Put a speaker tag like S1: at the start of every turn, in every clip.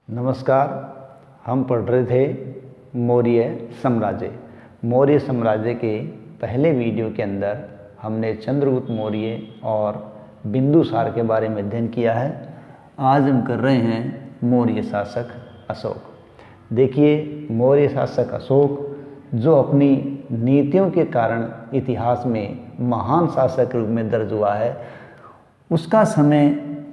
S1: नमस्कार। हम पढ़ रहे थे मौर्य साम्राज्य। मौर्य साम्राज्य के पहले वीडियो के अंदर हमने चंद्रगुप्त मौर्य और बिंदुसार के बारे में अध्ययन किया है। आज हम कर रहे हैं मौर्य शासक अशोक। देखिए, मौर्य शासक अशोक जो अपनी नीतियों के कारण इतिहास में महान शासक के रूप में दर्ज हुआ है, उसका समय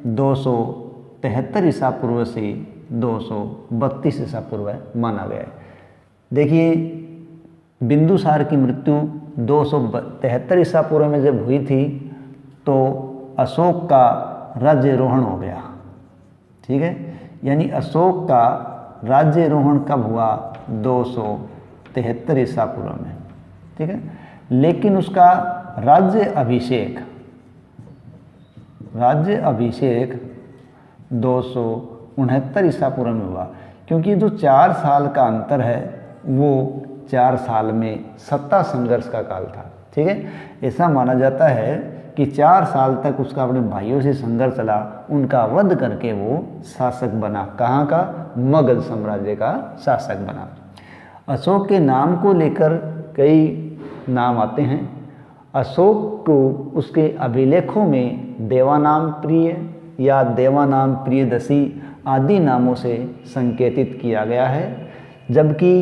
S1: 273 ईसा पूर्व से 232 ईसा पूर्व माना गया है। देखिए, बिंदुसार की मृत्यु 273 ईसा पूर्व में जब हुई थी तो अशोक का राज्यारोहण हो गया। ठीक है, यानी अशोक का राज्यारोहण कब हुआ? 273 ईसा पूर्व में। ठीक है, लेकिन उसका राज्य अभिषेक 269 ईसा पूर्व में हुआ, क्योंकि जो 4 साल का अंतर है वो 4 साल में सत्ता संघर्ष का काल था। ठीक है, ऐसा माना जाता है कि 4 साल तक उसका अपने भाइयों से संघर्ष चला, उनका वध करके वो शासक बना। कहाँ का? मगध साम्राज्य का शासक बना। अशोक के नाम को लेकर कई नाम आते हैं। अशोक को उसके अभिलेखों में देवानाम प्रिय या देवानाम प्रियदर्शी आदि नामों से संकेतित किया गया है, जबकि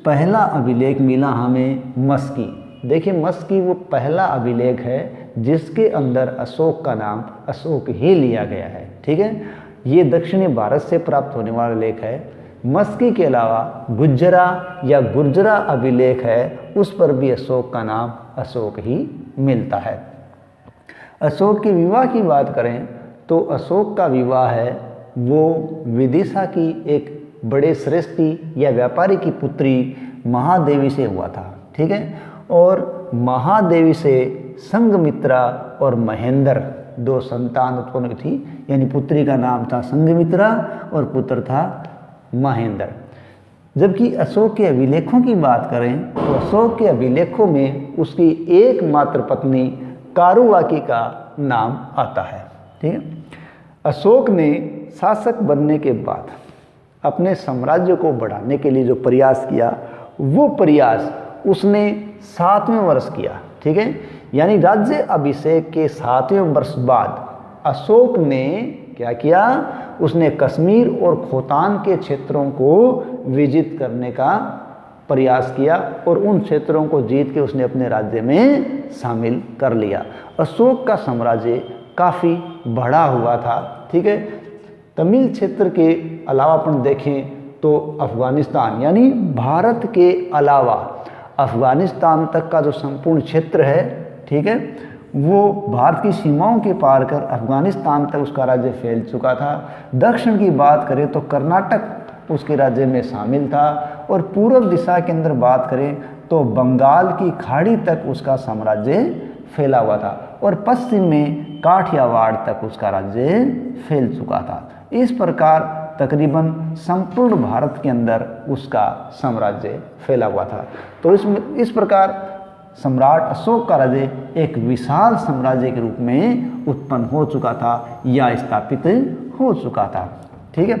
S1: पहला अभिलेख मिला हमें मस्की। देखिए, मस्की वो पहला अभिलेख है जिसके अंदर अशोक का नाम अशोक ही लिया गया है। ठीक है, ये दक्षिणी भारत से प्राप्त होने वाला लेख है। मस्की के अलावा गुज्जरा या गुर्जरा अभिलेख है, उस पर भी अशोक का नाम अशोक ही मिलता है। अशोक के विवाह की बात करें तो अशोक का विवाह है वो विदिशा की एक बड़े श्रेष्ठी या व्यापारी की पुत्री महादेवी से हुआ था। ठीक है, और महादेवी से संघमित्रा और महेंद्र 2 संतान उत्पन्न हुई थी। यानी पुत्री का नाम था संघमित्रा और पुत्र था महेंद्र। जबकि अशोक के अभिलेखों की बात करें तो अशोक के अभिलेखों में उसकी एकमात्र पत्नी कारुवाकी का नाम आता है। ठीक है, अशोक ने शासक बनने के बाद अपने साम्राज्य को बढ़ाने के लिए जो प्रयास किया, वो प्रयास उसने 7वें वर्ष किया। ठीक है, यानी राज्य अभिषेक के 7वें वर्ष बाद अशोक ने क्या किया? उसने कश्मीर और खोतान के क्षेत्रों को विजित करने का प्रयास किया और उन क्षेत्रों को जीत के उसने अपने राज्य में शामिल कर लिया। अशोक का साम्राज्य काफ़ी बड़ा हुआ था। ठीक है, तमिल क्षेत्र के अलावा अपन देखें तो अफगानिस्तान, यानी भारत के अलावा अफगानिस्तान तक का जो संपूर्ण क्षेत्र है, ठीक है, वो भारत की सीमाओं के पार कर अफगानिस्तान तक उसका राज्य फैल चुका था। दक्षिण की बात करें तो कर्नाटक उसके राज्य में शामिल था, और पूर्व दिशा के अंदर बात करें तो बंगाल की खाड़ी तक उसका साम्राज्य फैला हुआ था, और पश्चिम में काठियावाड़ तक उसका राज्य फैल चुका था। इस प्रकार तकरीबन संपूर्ण भारत के अंदर उसका साम्राज्य फैला हुआ था। तो इस प्रकार सम्राट अशोक का राज्य एक विशाल साम्राज्य के रूप में उत्पन्न हो चुका था या स्थापित हो चुका था। ठीक है,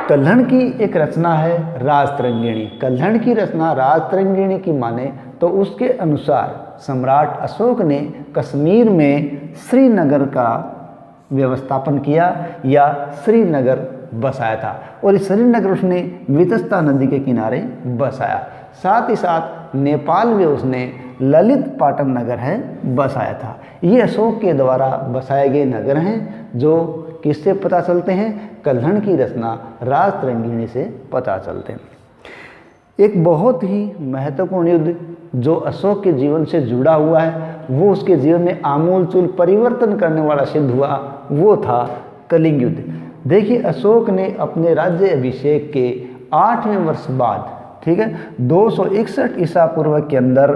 S1: कल्हण की एक रचना है राजतरंगिणी। कल्हण की रचना राजतरंगिणी की माने तो उसके अनुसार सम्राट अशोक ने कश्मीर में श्रीनगर का व्यवस्थापन किया या श्रीनगर बसाया था, और इस श्रीनगर उसने वितस्ता नदी के किनारे बसाया। साथ ही साथ नेपाल में उसने ललित पाटन नगर है बसाया था। ये अशोक के द्वारा बसाए गए नगर हैं जो किससे पता चलते हैं? कल्हण की रचना राजतरंगिणी से पता चलते हैं। एक बहुत ही महत्वपूर्ण युद्ध जो अशोक के जीवन से जुड़ा हुआ है, वो उसके जीवन में आमूलचूल परिवर्तन करने वाला सिद्ध हुआ, वो था कलिंग युद्ध। देखिए, अशोक ने अपने राज्य अभिषेक के 8वें वर्ष बाद, ठीक है, 261 ईसा पूर्व के अंदर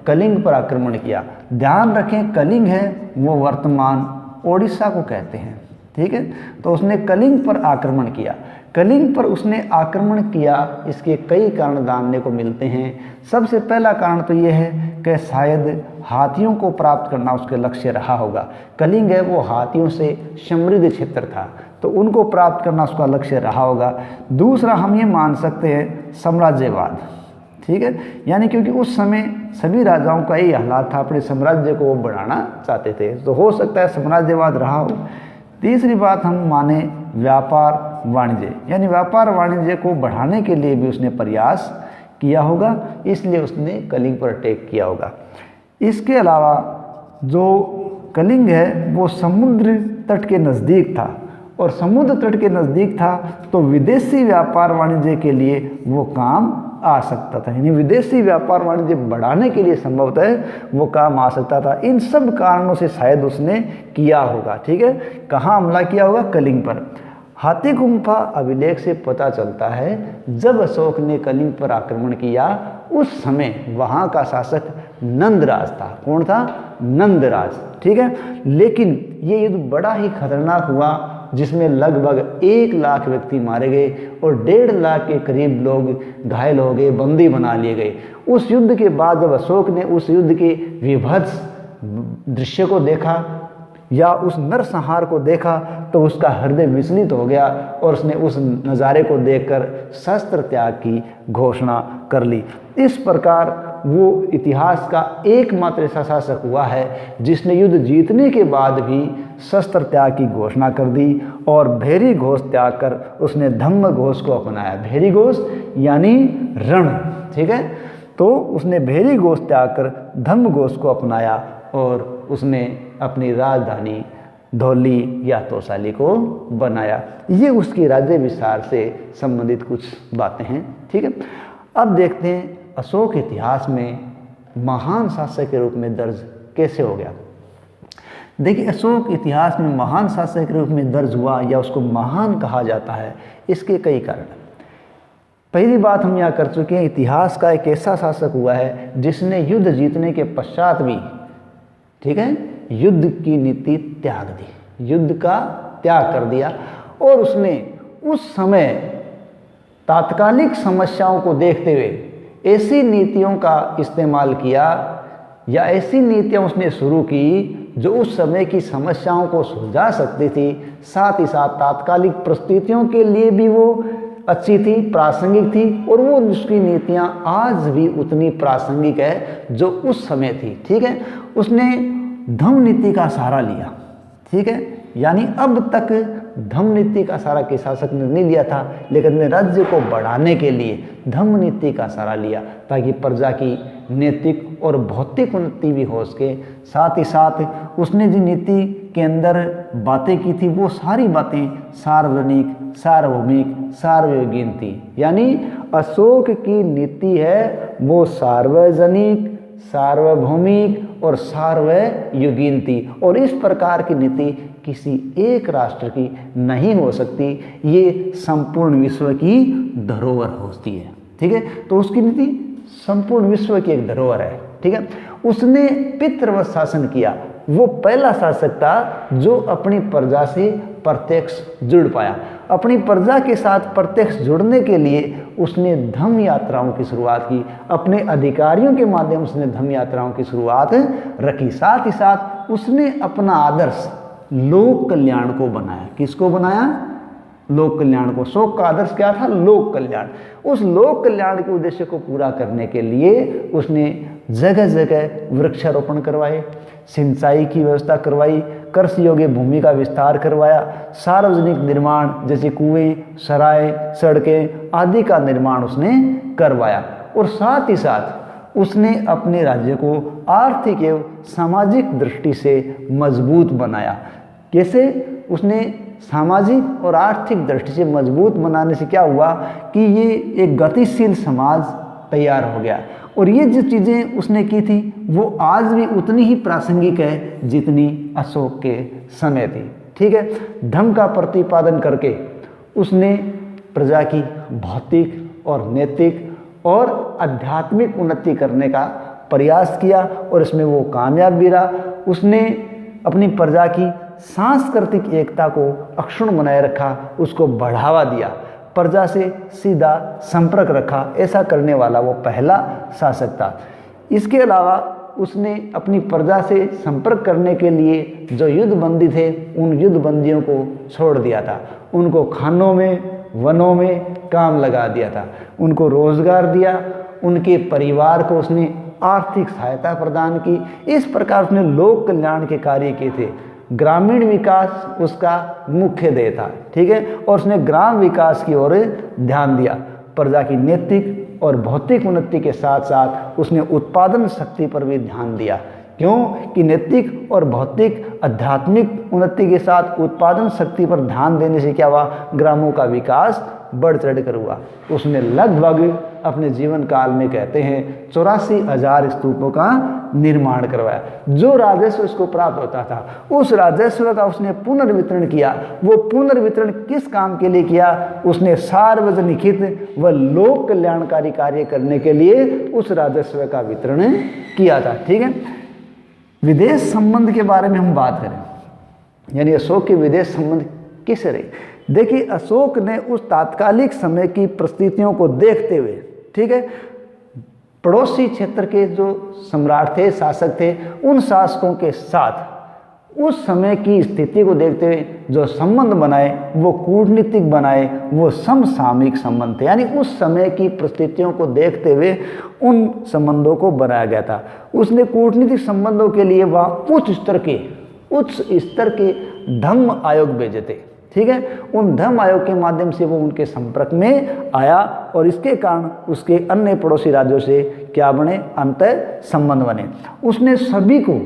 S1: कलिंग पर आक्रमण किया। ध्यान रखें, कलिंग है वो वर्तमान ओडिशा को कहते हैं। ठीक है, तो उसने कलिंग पर आक्रमण किया। कलिंग पर उसने आक्रमण किया, इसके कई कारण जानने को मिलते हैं। सबसे पहला कारण तो ये है कि शायद हाथियों को प्राप्त करना उसके लक्ष्य रहा होगा। कलिंग है वो हाथियों से समृद्ध क्षेत्र था, तो उनको प्राप्त करना उसका लक्ष्य रहा होगा। दूसरा हम ये मान सकते हैं साम्राज्यवाद, ठीक है, यानी क्योंकि उस समय सभी राजाओं का यही हालात था, अपने साम्राज्य को वो बढ़ाना चाहते थे, तो हो सकता है साम्राज्यवाद रहा हो। तीसरी बात हम माने व्यापार वाणिज्य, यानी व्यापार वाणिज्य को बढ़ाने के लिए भी उसने प्रयास किया होगा, इसलिए उसने कलिंग पर अटैक किया होगा। इसके अलावा जो कलिंग है वो समुद्र तट के नज़दीक था, और समुद्र तट के नज़दीक था तो विदेशी व्यापार वाणिज्य के लिए वो काम आ सकता था, यानी विदेशी व्यापार वाणिज्य बढ़ाने के लिए संभवतः वो काम आ सकता था। इन सब कारणों से शायद उसने किया होगा, ठीक है। कहाँ हमला किया होगा? कलिंग पर। हाथी गुम्फा अभिलेख से पता चलता है जब अशोक ने कलिंग पर आक्रमण किया उस समय वहाँ का शासक नंदराज था। कौन था? नंदराज, ठीक है। लेकिन ये युद्ध बड़ा ही खतरनाक हुआ, जिसमें लगभग 1 लाख व्यक्ति मारे गए और 1.5 लाख के करीब लोग घायल हो गए, बंदी बना लिए गए। उस युद्ध के बाद जब अशोक ने उस युद्ध के विभत्स दृश्य को देखा या उस नरसंहार को देखा तो उसका हृदय विचलित हो गया और उसने उस नज़ारे को देखकर शस्त्र त्याग की घोषणा कर ली। इस प्रकार वो इतिहास का एकमात्र ऐसा शासक हुआ है जिसने युद्ध जीतने के बाद भी शस्त्र त्याग की घोषणा कर दी और भैरी घोष त्याग कर उसने धम्म घोष को अपनाया। भैरी घोष यानी रण, ठीक है। तो उसने भैरी घोष त्याग कर धम्म घोष को अपनाया और उसने अपनी राजधानी धौली या तोसाली को बनाया। ये उसकी राज्य विस्तार से संबंधित कुछ बातें हैं, ठीक है। अब देखते हैं अशोक इतिहास में महान शासक के रूप में दर्ज कैसे हो गया। देखिए, अशोक इतिहास में महान शासक के रूप में दर्ज हुआ या उसको महान कहा जाता है, इसके कई कारण। पहली बात हम यहाँ कर चुके हैं, इतिहास का एक ऐसा शासक हुआ है जिसने युद्ध जीतने के पश्चात भी, ठीक है, युद्ध की नीति त्याग दी, युद्ध का त्याग कर दिया और उसने उस समय तात्कालिक समस्याओं को देखते हुए ऐसी नीतियों का इस्तेमाल किया या ऐसी नीतियां उसने शुरू की जो उस समय की समस्याओं को सुलझा सकती थी, साथ ही साथ तात्कालिक परिस्थितियों के लिए भी वो अच्छी थी, प्रासंगिक थी, और वो उसकी नीतियां आज भी उतनी प्रासंगिक है जो उस समय थी, ठीक है। उसने धम्म नीति का सहारा लिया, ठीक है, यानी अब तक धम्म नीति का सहारा किसी शासक ने नहीं लिया था, लेकिन अपने राज्य को बढ़ाने के लिए धम्म नीति का सहारा लिया ताकि प्रजा की नैतिक और भौतिक उन्नति भी हो सके। साथ ही साथ उसने जिन नीति के अंदर बातें की थी वो सारी बातें सार्वजनिक, सार्वभौमिक, सार्वजनीन थी, यानी अशोक की नीति है वो सार्वजनिक, सार्वभौमिक और सार्वयुगीन थी, और इस प्रकार की नीति किसी एक राष्ट्र की नहीं हो सकती, ये संपूर्ण विश्व की धरोहर होती है, ठीक है। तो उसकी नीति संपूर्ण विश्व की एक धरोहर है, ठीक है। उसने पितृवत शासन किया, वो पहला शासक था जो अपनी प्रजा से प्रत्यक्ष जुड़ पाया। अपनी प्रजा के साथ प्रत्यक्ष जुड़ने के लिए उसने धम्म यात्राओं की शुरुआत की, अपने अधिकारियों के माध्यम से उसने धम्म यात्राओं की शुरुआत रखी। साथ ही साथ उसने अपना आदर्श लोक कल्याण को बनाया। किसको बनाया? लोक कल्याण को। अशोक का आदर्श क्या था? लोक कल्याण। उस लोक कल्याण के उद्देश्य को पूरा करने के लिए उसने जगह जगह वृक्षारोपण करवाए, सिंचाई की व्यवस्था करवाई, कृषि योग्य भूमि का विस्तार करवाया, सार्वजनिक निर्माण जैसे कुएं, सराय, सड़कें आदि का निर्माण उसने करवाया, और साथ ही साथ उसने अपने राज्य को आर्थिक एवं सामाजिक दृष्टि से मजबूत बनाया। कैसे? उसने सामाजिक और आर्थिक दृष्टि से मजबूत बनाने से क्या हुआ कि ये एक गतिशील समाज तैयार हो गया, और ये जो चीज़ें उसने की थी वो आज भी उतनी ही प्रासंगिक है जितनी अशोक के समय थी, ठीक है। धर्म का प्रतिपादन करके उसने प्रजा की भौतिक और नैतिक और आध्यात्मिक उन्नति करने का प्रयास किया, और इसमें वो कामयाब भी रहा। उसने अपनी प्रजा की सांस्कृतिक एकता को अक्षुण्ण बनाए रखा, उसको बढ़ावा दिया, प्रजा से सीधा संपर्क रखा। ऐसा करने वाला वो पहला शासक था। इसके अलावा उसने अपनी प्रजा से संपर्क करने के लिए जो युद्धबंदी थे उन युद्धबंदियों को छोड़ दिया था, उनको खानों में वनों में काम लगा दिया था, उनको रोजगार दिया, उनके परिवार को उसने आर्थिक सहायता प्रदान की। इस प्रकार उसने लोक कल्याण के कार्य किए थे। ग्रामीण विकास उसका मुख्य ध्येय था, ठीक है, और उसने ग्राम विकास की ओर ध्यान दिया। प्रजा की नैतिक और भौतिक उन्नति के साथ साथ उसने उत्पादन शक्ति पर भी ध्यान दिया। क्यों कि नैतिक और भौतिक आध्यात्मिक उन्नति के साथ उत्पादन शक्ति पर ध्यान देने से क्या हुआ, ग्रामों का विकास बढ़ चढ़कर हुआ। उसने लगभग अपने जीवन काल में कहते हैं 84,000 स्तूपों का निर्माण करवाया। जो राजस्व उसको प्राप्त होता था उस राजस्व का उसने पुनर्वितरण किया। वो पुनर्वितरण किस काम के लिए किया, उसने सार्वजनिक हित व लोक कल्याणकारी कार्य करने के लिए उस राजस्व का वितरण किया था, ठीक है। विदेश संबंध के बारे में हम बात करें, यानी अशोक के विदेश संबंध कैसे रहे। देखिए, अशोक ने उस तात्कालिक समय की परिस्थितियों को देखते हुए, ठीक है, पड़ोसी क्षेत्र के जो सम्राट थे, शासक थे, उन शासकों के साथ उस समय की स्थिति को देखते हुए जो संबंध बनाए वो कूटनीतिक बनाए, वो समसामयिक संबंध थे। यानी उस समय की परिस्थितियों को देखते हुए उन संबंधों को बनाया गया था। उसने कूटनीतिक संबंधों के लिए वह उच्च स्तर के धर्म आयोग भेजे थे, ठीक है। उन धर्म आयोग के माध्यम से वो उनके संपर्क में आया और इसके कारण उसके अन्य पड़ोसी राज्यों से क्या बने, अंतर संबंध बने। उसने सभी को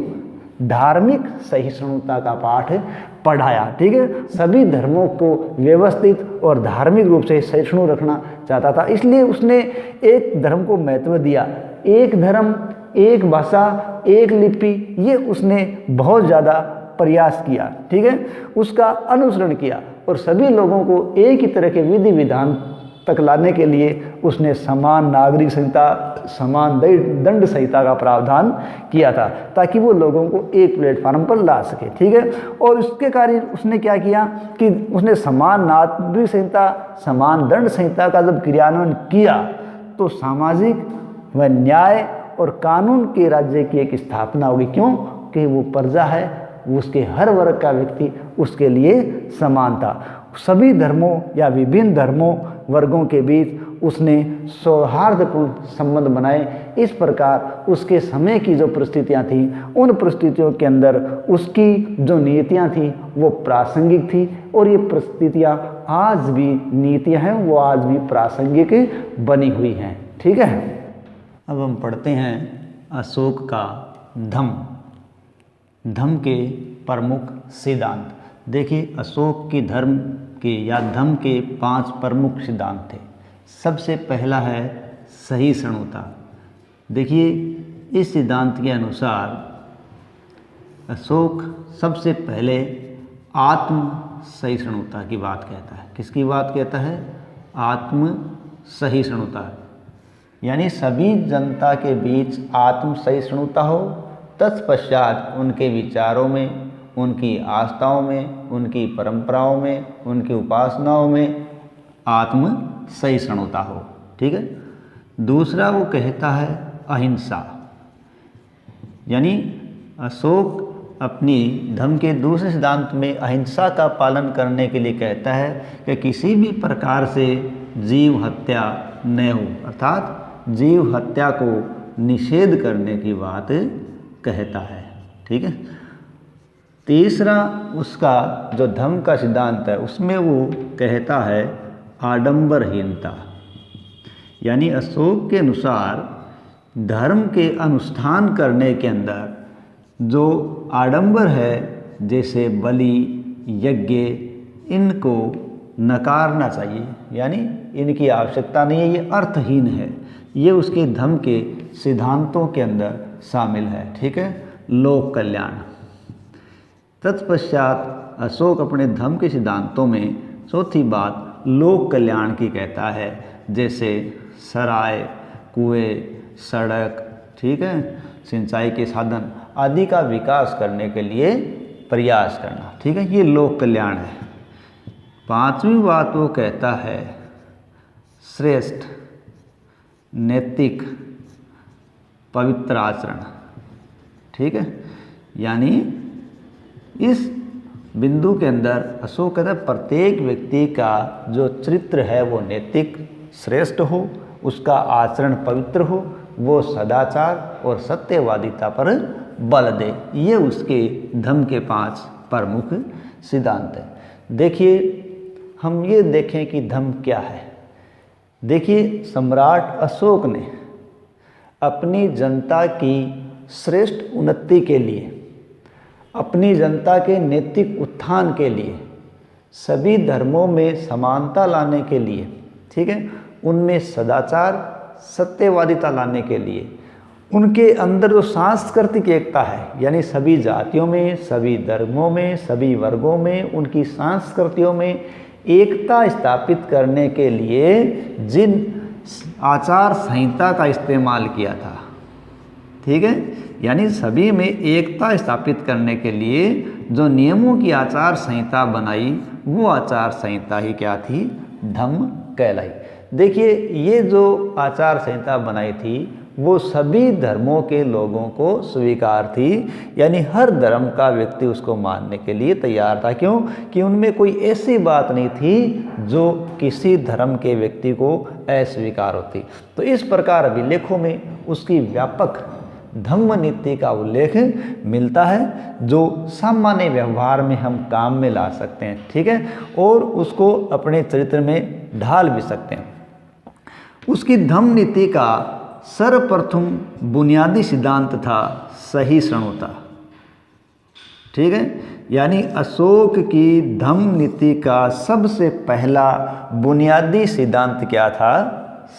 S1: धार्मिक सहिष्णुता का पाठ पढ़ाया, ठीक है। सभी धर्मों को व्यवस्थित और धार्मिक रूप से सहिष्णु रखना चाहता था, इसलिए उसने एक धर्म को महत्व दिया। एक धर्म, एक भाषा, एक लिपि, ये उसने बहुत ज़्यादा प्रयास किया, ठीक है, उसका अनुसरण किया और सभी लोगों को एक ही तरह के विधि विधान तक लाने के लिए उसने समान नागरिक संहिता, समान दंड संहिता का प्रावधान किया था ताकि वो लोगों को एक प्लेटफार्म पर ला सके, ठीक है। और उसके कार्य उसने क्या किया कि उसने समान नागरिक संहिता, समान दंड संहिता का जब क्रियान्वयन किया तो सामाजिक व न्याय और कानून के राज्य की एक स्थापना होगी। क्यों कि वो प्रजा है, उसके हर वर्ग का व्यक्ति उसके लिए समान था। सभी धर्मों या विभिन्न धर्मों वर्गों के बीच उसने सौहार्दपूर्ण संबंध बनाए। इस प्रकार उसके समय की जो परिस्थितियां थी उन परिस्थितियों के अंदर उसकी जो नीतियां थी वो प्रासंगिक थी और ये परिस्थितियां आज भी, नीतियां हैं वो आज भी प्रासंगिक बनी हुई हैं, ठीक है। अब हम पढ़ते हैं अशोक का धम्म के प्रमुख सिद्धांत। देखिए, अशोक की धर्म के या धम्म के 5 प्रमुख सिद्धांत थे। सबसे पहला है सहिष्णुता। देखिए, इस सिद्धांत के अनुसार अशोक सबसे पहले आत्म सहिष्णुता की बात कहता है। किसकी बात कहता है? आत्म सहिष्णुता, यानी सभी जनता के बीच आत्म सहिष्णुता हो। तत्पश्चात उनके विचारों में, उनकी आस्थाओं में, उनकी परंपराओं में, उनकी उपासनाओं में आत्म सहिष्णुता हो, ठीक है। दूसरा वो कहता है अहिंसा, यानी अशोक अपनी धर्म के दूसरे सिद्धांत में अहिंसा का पालन करने के लिए कहता है कि किसी भी प्रकार से जीव हत्या न हो, अर्थात जीव हत्या को निषेध करने की बात कहता है, ठीक है। तीसरा उसका जो धम्म का सिद्धांत है उसमें वो कहता है आडंबरहीनता, यानी अशोक के अनुसार धर्म के अनुष्ठान करने के अंदर जो आडंबर है, जैसे बलि, यज्ञ, इनको नकारना चाहिए, यानी इनकी आवश्यकता नहीं है, ये अर्थहीन है। ये उसके धर्म के सिद्धांतों के अंदर शामिल है, ठीक है। लोक कल्याण। तत्पश्चात अशोक अपने धर्म के सिद्धांतों में चौथी बात लोक कल्याण की कहता है, जैसे सराय, कुएं, सड़क, ठीक है, सिंचाई के साधन आदि का विकास करने के लिए प्रयास करना, ठीक है। ये लोक कल्याण है। पांचवी बात वो कहता है श्रेष्ठ, नैतिक, पवित्र आचरण, ठीक है, यानी इस बिंदु के अंदर अशोक कहता है प्रत्येक व्यक्ति का जो चरित्र है वो नैतिक श्रेष्ठ हो, उसका आचरण पवित्र हो, वो सदाचार और सत्यवादिता पर बल दे। ये उसके धम्म के 5 प्रमुख सिद्धांत हैं। देखिए, हम ये देखें कि धम्म क्या है। देखिए, सम्राट अशोक ने अपनी जनता की श्रेष्ठ उन्नति के लिए, अपनी जनता के नैतिक उत्थान के लिए, सभी धर्मों में समानता लाने के लिए, ठीक है, उनमें सदाचार सत्यवादिता लाने के लिए, उनके अंदर जो सांस्कृतिक एकता है, यानी सभी जातियों में, सभी धर्मों में, सभी वर्गों में, उनकी संस्कृतियों में एकता स्थापित करने के लिए जिन आचार संहिता का इस्तेमाल किया था, ठीक है, यानी सभी में एकता स्थापित करने के लिए जो नियमों की आचार संहिता बनाई, वो आचार संहिता ही क्या थी? धम्म कहलाई। देखिए, ये जो आचार संहिता बनाई थी वो सभी धर्मों के लोगों को स्वीकार थी, यानी हर धर्म का व्यक्ति उसको मानने के लिए तैयार था। क्यों? कि उनमें कोई ऐसी बात नहीं थी जो किसी धर्म के व्यक्ति को अस्वीकार होती। तो इस प्रकार अभिलेखों में उसकी व्यापक धम्म नीति का उल्लेख मिलता है, जो सामान्य व्यवहार में हम काम में ला सकते हैं, ठीक है, और उसको अपने चरित्र में ढाल भी सकते हैं। उसकी धम्म नीति का सर्वप्रथम बुनियादी सिद्धांत था सहिष्णुता, ठीक है, यानी अशोक की धम्म नीति का सबसे पहला बुनियादी सिद्धांत क्या था?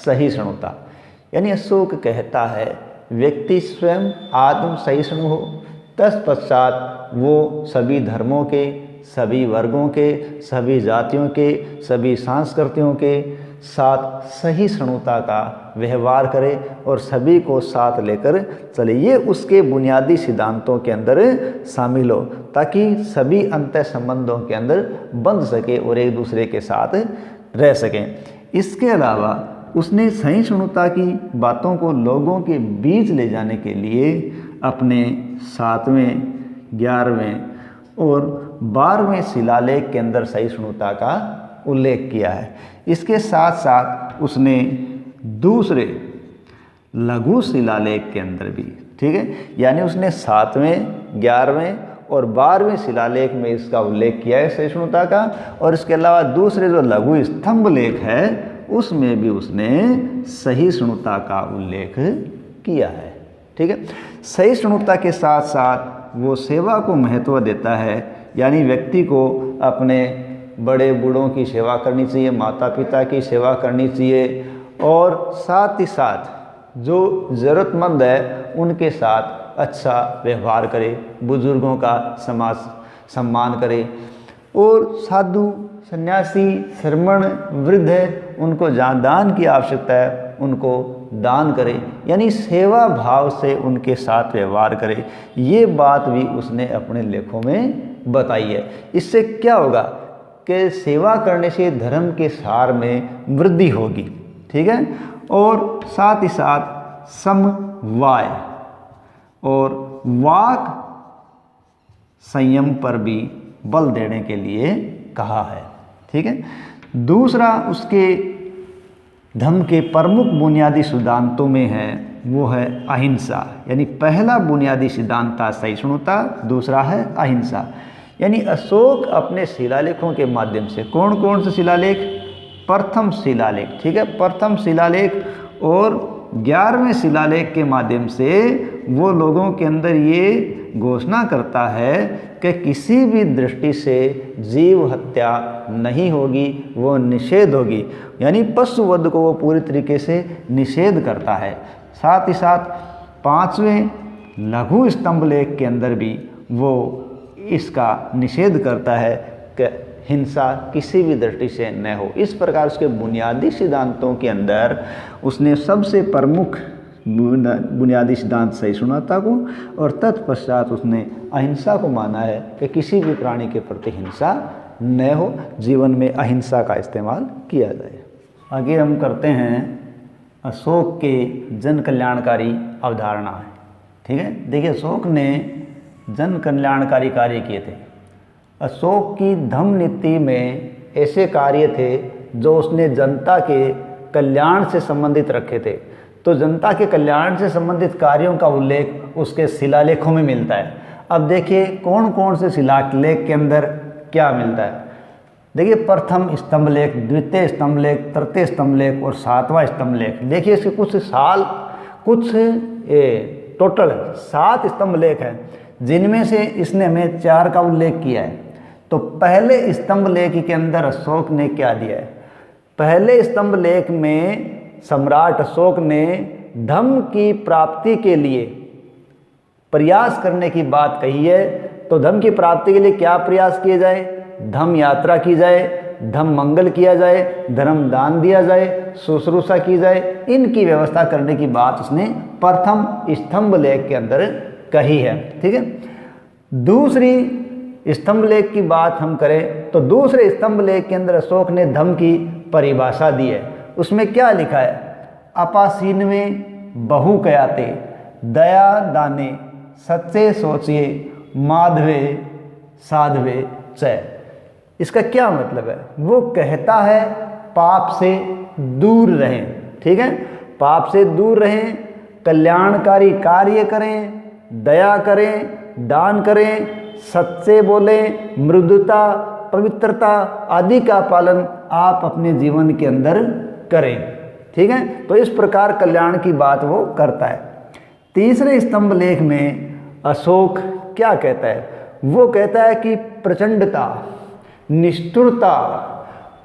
S1: सहिष्णुता। यानी अशोक कहता है व्यक्ति स्वयं आत्म सहिष्णु हो, तत्पश्चात वो सभी धर्मों के, सभी वर्गों के, सभी जातियों के, सभी संस्कृतियों के साथ सहिष्णुता का व्यवहार करे और सभी को साथ लेकर चले। ये उसके बुनियादी सिद्धांतों के अंदर शामिल हो, ताकि सभी अंतः संबंधों के अंदर बंध सके और एक दूसरे के साथ रह सकें। इसके अलावा उसने सहिष्णुता की बातों को लोगों के बीच ले जाने के लिए अपने 7वें, 11वें और 12वें शिलालेख के अंदर सहिष्णुता का उल्लेख किया है। इसके साथ साथ उसने दूसरे लघु शिलालेख के अंदर भी, ठीक है, यानी उसने 7वें, 11वें और 12वें शिलालेख में इसका उल्लेख किया है सहिष्णुता का, और इसके अलावा दूसरे जो लघु स्तंभ लेख है उसमें भी उसने सहिष्णुता का उल्लेख किया है, ठीक है। सहिष्णुता के साथ साथ वो सेवा को महत्व देता है, यानी व्यक्ति को अपने बड़े बूढ़ों की सेवा करनी चाहिए, माता पिता की सेवा करनी चाहिए, और साथ ही साथ जो ज़रूरतमंद है उनके साथ अच्छा व्यवहार करे, बुजुर्गों का समाज सम्मान करे, और साधु, सन्यासी, श्रमण, वृद्ध है, उनको जहाँ दान की आवश्यकता है उनको दान करे, यानी सेवा भाव से उनके साथ व्यवहार करे। ये बात भी उसने अपने लेखों में बताई है। इससे क्या होगा कि सेवा करने से धर्म के सार में वृद्धि होगी, ठीक है, और साथ ही साथ समवाय और वाक संयम पर भी बल देने के लिए कहा है, ठीक है। दूसरा उसके धम्म के प्रमुख बुनियादी सिद्धांतों में है वो है अहिंसा, यानी पहला बुनियादी सिद्धांत था सहिष्णुता, दूसरा है अहिंसा। यानी अशोक अपने शिलालेखों के माध्यम से, कौन कौन से शिलालेख? प्रथम शिलालेख, ठीक है, प्रथम शिलालेख और 11वें शिलालेख के माध्यम से वो लोगों के अंदर ये घोषणा करता है कि किसी भी दृष्टि से जीव हत्या नहीं होगी, वो निषेध होगी, यानी पशुवध को वो पूरी तरीके से निषेध करता है। साथ ही साथ 5वें लघु स्तंभ लेख के अंदर भी वो इसका निषेध करता है कि हिंसा किसी भी दृष्टि से न हो। इस प्रकार उसके बुनियादी सिद्धांतों के अंदर उसने सबसे प्रमुख बुनियादी सिद्धांत सहिष्णुता को, और तत्पश्चात उसने अहिंसा को माना है कि किसी भी प्राणी के प्रति हिंसा न हो, जीवन में अहिंसा का इस्तेमाल किया जाए। आगे हम करते हैं अशोक के जन कल्याणकारी अवधारणाएं, ठीक है। देखिए अशोक ने जन कल्याणकारी कार्य किए थे। अशोक की धम्म नीति में ऐसे कार्य थे जो उसने जनता के कल्याण से संबंधित रखे थे। तो जनता के कल्याण से संबंधित कार्यों का उल्लेख उसके शिलालेखों में मिलता है। अब देखिए कौन कौन से शिलालेख के अंदर क्या मिलता है। देखिए प्रथम स्तंभ लेख, द्वितीय स्तंभ लेख, तृतीय स्तंभ लेख और सातवां स्तंभ लेख। देखिए इसके कुछ टोटल 7 स्तंभ लेख हैं, जिनमें से इसने हमें 4 का उल्लेख किया है। तो पहले स्तंभ लेख के अंदर अशोक ने क्या दिया है। पहले स्तंभ लेख में सम्राट अशोक ने धम्म की प्राप्ति के लिए प्रयास करने की बात कही है। तो धम्म की प्राप्ति के लिए क्या प्रयास किए जाए, धम्म यात्रा की जाए, धम्म मंगल किया जाए, धर्म दान दिया जाए, शुश्रूषा की जाए, इनकी व्यवस्था करने की बात उसने प्रथम स्तंभ लेख के अंदर कही है। ठीक है। दूसरी स्तंभ लेख की बात हम करें तो दूसरे स्तंभ लेख के अंदर अशोक ने धम्म की परिभाषा दी है। उसमें क्या लिखा है, अपासीनवे बहु कयाते, दया दाने, सच्चे सोचिए, माधवे साधवे चय। इसका क्या मतलब है, वो कहता है पाप से दूर रहें। ठीक है, पाप से दूर रहें, कल्याणकारी कार्य करें, दया करें, दान करें, सच्चे बोलें, मृदुता, पवित्रता आदि का पालन आप अपने जीवन के अंदर करें। ठीक है, तो इस प्रकार कल्याण की बात वो करता है। तीसरे स्तंभ लेख में अशोक क्या कहता है, वो कहता है कि प्रचंडता, निष्ठुरता,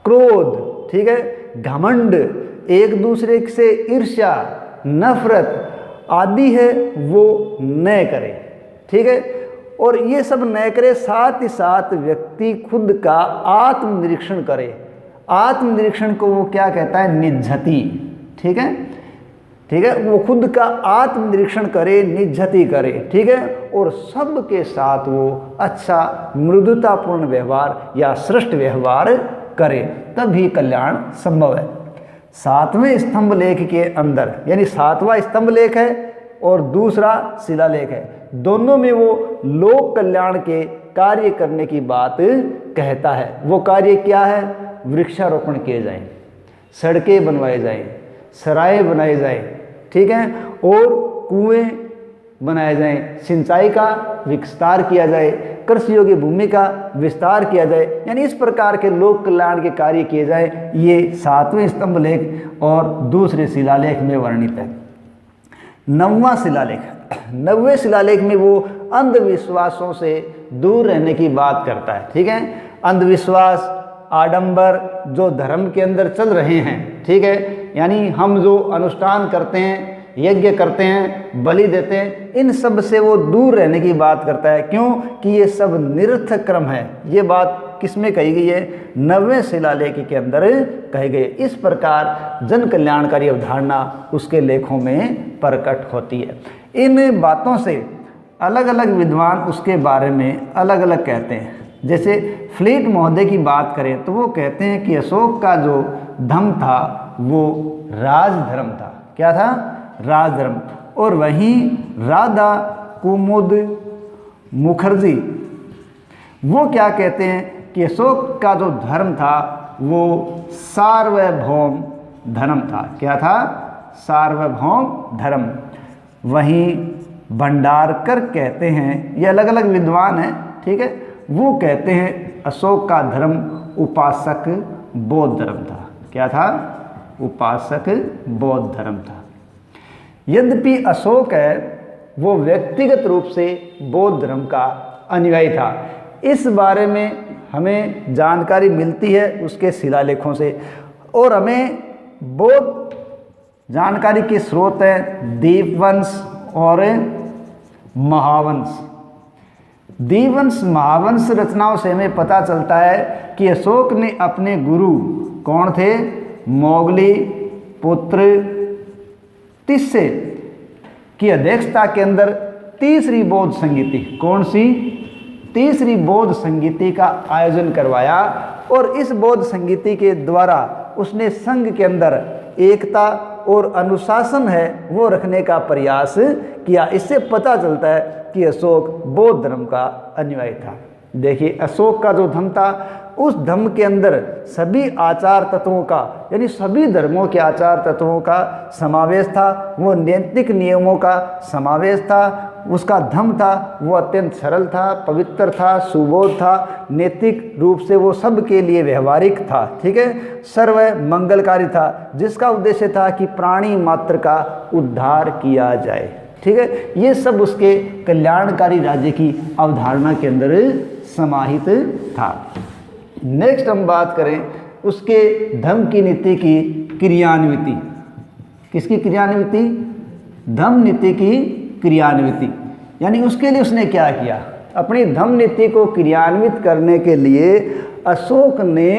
S1: क्रोध, ठीक है, घमंड, एक दूसरे से ईर्ष्या, नफरत आदि है वो न करे। ठीक है, और ये सब न करे, साथ ही साथ व्यक्ति खुद का आत्मनिरीक्षण करे। आत्मनिरीक्षण को वो क्या कहता है, निज्जति। ठीक है, ठीक है, वो खुद का आत्मनिरीक्षण करे, निज्जति करे। ठीक है, और सबके साथ वो अच्छा मृदुतापूर्ण व्यवहार या श्रेष्ठ व्यवहार करे, तभी कल्याण संभव है। 7वें स्तंभ लेख के अंदर, यानी 7वां स्तंभ लेख है और दूसरा शिलालेख है, दोनों में वो लोक कल्याण के कार्य करने की बात कहता है। वो कार्य क्या है, वृक्षारोपण किए जाएं, सड़कें बनवाए जाएं, सराय बनाए जाएं, ठीक है, और कुएं बनाए जाएं, सिंचाई का विस्तार किया जाए, कृषि योग्य भूमि का विस्तार किया जाए, यानी इस प्रकार के लोक कल्याण के कार्य किए जाए। ये 7वें स्तंभ लेख और दूसरे शिलालेख में वर्णित है। 9वां शिलालेख, 9वें शिलालेख में वो अंधविश्वासों से दूर रहने की बात करता है। ठीक है, अंधविश्वास, आडंबर जो धर्म के अंदर चल रहे हैं, ठीक है, यानी हम जो अनुष्ठान करते हैं, यज्ञ करते हैं, बलि देते हैं, इन सब से वो दूर रहने की बात करता है। क्यों कि ये सब निरर्थक कर्म है। ये बात किसमें कही गई है, 9वें शिलालेख के अंदर कही गई। इस प्रकार जन कल्याणकारी अवधारणा उसके लेखों में प्रकट होती है। इन बातों से अलग अलग विद्वान उसके बारे में अलग अलग कहते हैं। जैसे फ्लीट महोदय की बात करें तो वो कहते हैं कि अशोक का जो धर्म था वो राजधर्म था। क्या था, राजधर्म। और वहीं राधा कुमुद मुखर्जी वो क्या कहते हैं कि अशोक का जो धर्म था वो सार्वभौम धर्म था। क्या था, सार्वभौम धर्म। वहीं भंडारकर कहते हैं, ये अलग अलग विद्वान हैं, ठीक है, वो कहते हैं अशोक का धर्म उपासक बौद्ध धर्म था। क्या था, उपासक बौद्ध धर्म था। यद्यपि अशोक है वो व्यक्तिगत रूप से बौद्ध धर्म का अनुयायी था। इस बारे में हमें जानकारी मिलती है उसके शिलालेखों से। और हमें बौद्ध जानकारी के स्रोत हैं दीपवंश और महावंश। दीपवंश महावंश रचनाओं से हमें पता चलता है कि अशोक ने अपने गुरु कौन थे, मोगली पुत्र तिस्से की अध्यक्षता के अंदर तीसरी बौद्ध संगीति, कौन सी, तीसरी बौद्ध संगीति का आयोजन करवाया। और इस बौद्ध संगीति के द्वारा उसने संघ के अंदर एकता और अनुशासन है वो रखने का प्रयास किया। इससे पता चलता है कि अशोक बौद्ध धर्म का अनुयायी था। देखिए अशोक का जो धर्म था, उस धर्म के अंदर सभी आचार तत्वों का, यानी सभी धर्मों के आचार तत्वों का समावेश था। वो नैतिक नियमों का समावेश था। उसका धर्म था वो अत्यंत सरल था, पवित्र था, सुबोध था, नैतिक रूप से वो सबके लिए व्यवहारिक था। ठीक है, सर्व मंगलकारी था, जिसका उद्देश्य था कि प्राणी मात्र का उद्धार किया जाए। ठीक है, ये सब उसके कल्याणकारी राज्य की अवधारणा के अंदर समाहित था। नेक्स्ट हम बात करें उसके धम्म की नीति की क्रियान्विति। किसकी क्रियान्विति? धम्म नीति की क्रियान्विति। यानी उसके लिए उसने क्या किया? अपनी धम्म नीति को क्रियान्वित करने के लिए अशोक ने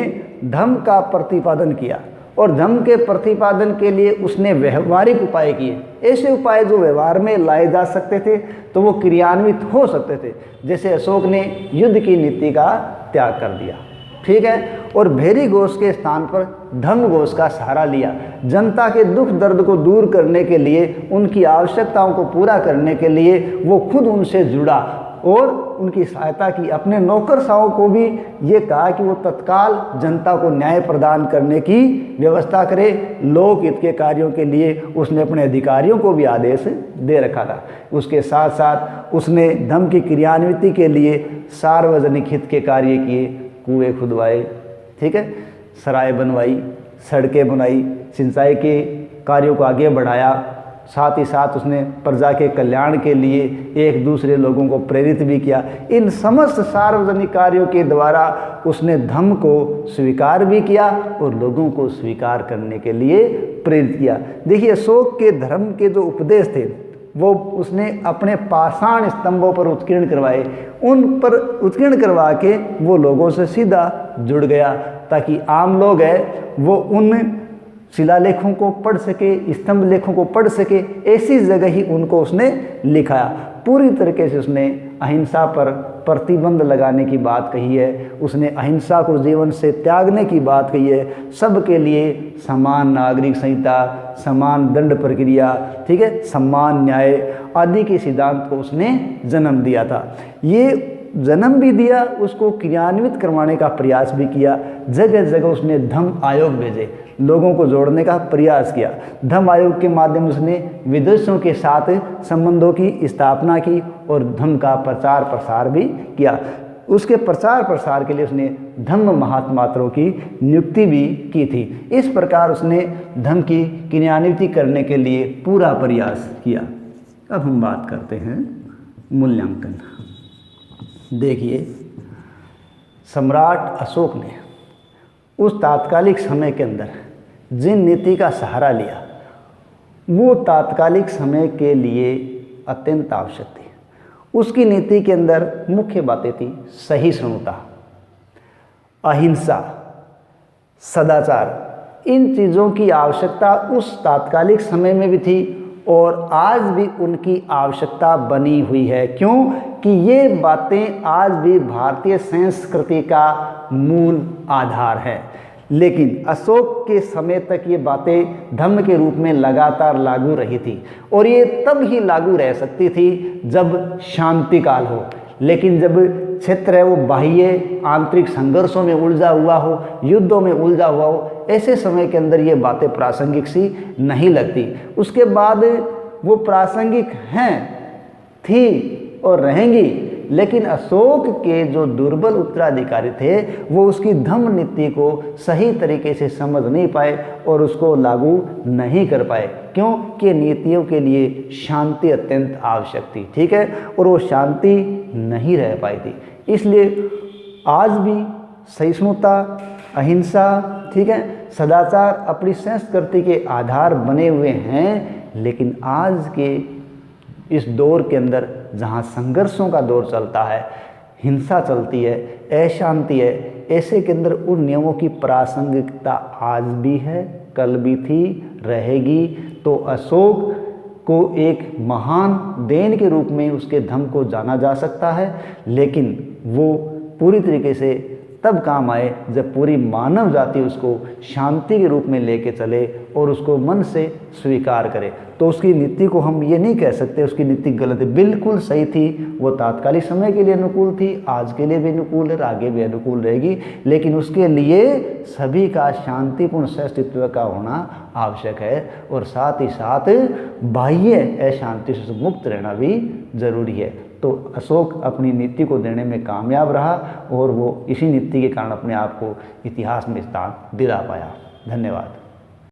S1: धम्म का प्रतिपादन किया, और धम्म के प्रतिपादन के लिए उसने व्यवहारिक उपाय किए। ऐसे उपाय जो व्यवहार में लाए जा सकते थे तो वो क्रियान्वित हो सकते थे। जैसे अशोक ने युद्ध की नीति का त्याग कर दिया, ठीक है, और भैरी घोष के स्थान पर धम्म घोष का सहारा लिया। जनता के दुख दर्द को दूर करने के लिए, उनकी आवश्यकताओं को पूरा करने के लिए वो खुद उनसे जुड़ा और उनकी सहायता की। अपने नौकरशाहों को भी ये कहा कि वो तत्काल जनता को न्याय प्रदान करने की व्यवस्था करे। लोक हित के कार्यों के लिए उसने अपने अधिकारियों को भी आदेश दे रखा था। उसके साथ साथ उसने धम्म की क्रियान्विति के लिए सार्वजनिक हित के कार्य किए। कुएं खुदवाए, ठीक है, सराय बनवाई, सड़कें बनाई, सिंचाई के कार्यों को आगे बढ़ाया। साथ ही साथ उसने प्रजा के कल्याण के लिए एक दूसरे लोगों को प्रेरित भी किया। इन समस्त सार्वजनिक कार्यों के द्वारा उसने धम्म को स्वीकार भी किया और लोगों को स्वीकार करने के लिए प्रेरित किया। देखिए अशोक के धर्म के जो उपदेश थे वो उसने अपने पाषाण स्तंभों पर उत्कीर्ण करवाए। उन पर उत्कीर्ण करवा के वो लोगों से सीधा जुड़ गया, ताकि आम लोग है वो उन शिलालेखों को पढ़ सके, स्तंभ लेखों को पढ़ सके। ऐसी जगह ही उनको उसने लिखाया। पूरी तरीके से उसने अहिंसा पर प्रतिबंध लगाने की बात कही है। उसने अहिंसा को जीवन से त्यागने की बात कही है। सबके लिए समान नागरिक संहिता, समान दंड प्रक्रिया, ठीक है, समान न्याय आदि के सिद्धांत को उसने जन्म दिया था। ये जन्म भी दिया, उसको क्रियान्वित करवाने का प्रयास भी किया। जगह जगह उसने धम्म आयोग भेजे, लोगों को जोड़ने का प्रयास किया। धम्म आयोग के माध्यम से उसने विदेशों के साथ संबंधों की स्थापना की और धम्म का प्रचार प्रसार भी किया। उसके प्रचार प्रसार के लिए उसने धम्म महात्माओं की नियुक्ति भी की थी। इस प्रकार उसने धम्म की क्रियान्विति करने के लिए पूरा प्रयास किया। अब हम बात करते हैं मूल्यांकन। देखिए सम्राट अशोक ने उस तात्कालिक समय के अंदर जिन नीति का सहारा लिया वो तात्कालिक समय के लिए अत्यंत आवश्यक थी। उसकी नीति के अंदर मुख्य बातें थी सहिष्णुता, अहिंसा, सदाचार। इन चीज़ों की आवश्यकता उस तात्कालिक समय में भी थी और आज भी उनकी आवश्यकता बनी हुई है। क्यों कि ये बातें आज भी भारतीय संस्कृति का मूल आधार है। लेकिन अशोक के समय तक ये बातें धम्म के रूप में लगातार लागू रही थी, और ये तब ही लागू रह सकती थी जब शांति काल हो। लेकिन जब क्षेत्र है वो बाह्य आंतरिक संघर्षों में उलझा हुआ हो, युद्धों में उलझा हुआ हो, ऐसे समय के अंदर ये बातें प्रासंगिक सी नहीं लगती। उसके बाद वो प्रासंगिक हैं, थी और रहेंगी। लेकिन अशोक के जो दुर्बल उत्तराधिकारी थे वो उसकी धम्म नीति को सही तरीके से समझ नहीं पाए और उसको लागू नहीं कर पाए। क्यों कि नीतियों के लिए शांति अत्यंत आवश्यक थी, ठीक है, और वो शांति नहीं रह पाई थी। इसलिए आज भी सहिष्णुता, अहिंसा, ठीक है, सदाचार अपनी संस्कृति के आधार बने हुए हैं। लेकिन आज के इस दौर के अंदर जहाँ संघर्षों का दौर चलता है, हिंसा चलती है, अशांति है, ऐसे के अंदर उन नियमों की प्रासंगिकता आज भी है, कल भी थी, रहेगी। तो अशोक को एक महान देन के रूप में उसके धम्म को जाना जा सकता है, लेकिन वो पूरी तरीके से तब काम आए जब पूरी मानव जाति उसको शांति के रूप में लेके चले और उसको मन से स्वीकार करे। तो उसकी नीति को हम ये नहीं कह सकते उसकी नीति गलत है, बिल्कुल सही थी। वो तात्कालिक समय के लिए अनुकूल थी, आज के लिए भी अनुकूल है, आगे भी अनुकूल रहेगी, लेकिन उसके लिए सभी का शांतिपूर्ण सहअस्तित्व का होना आवश्यक है और साथ ही साथ बाह्य अशांति से मुक्त रहना भी जरूरी है। तो अशोक अपनी नीति को देने में कामयाब रहा और वो इसी नीति के कारण अपने आप को इतिहास में स्थान दिला पाया। धन्यवाद।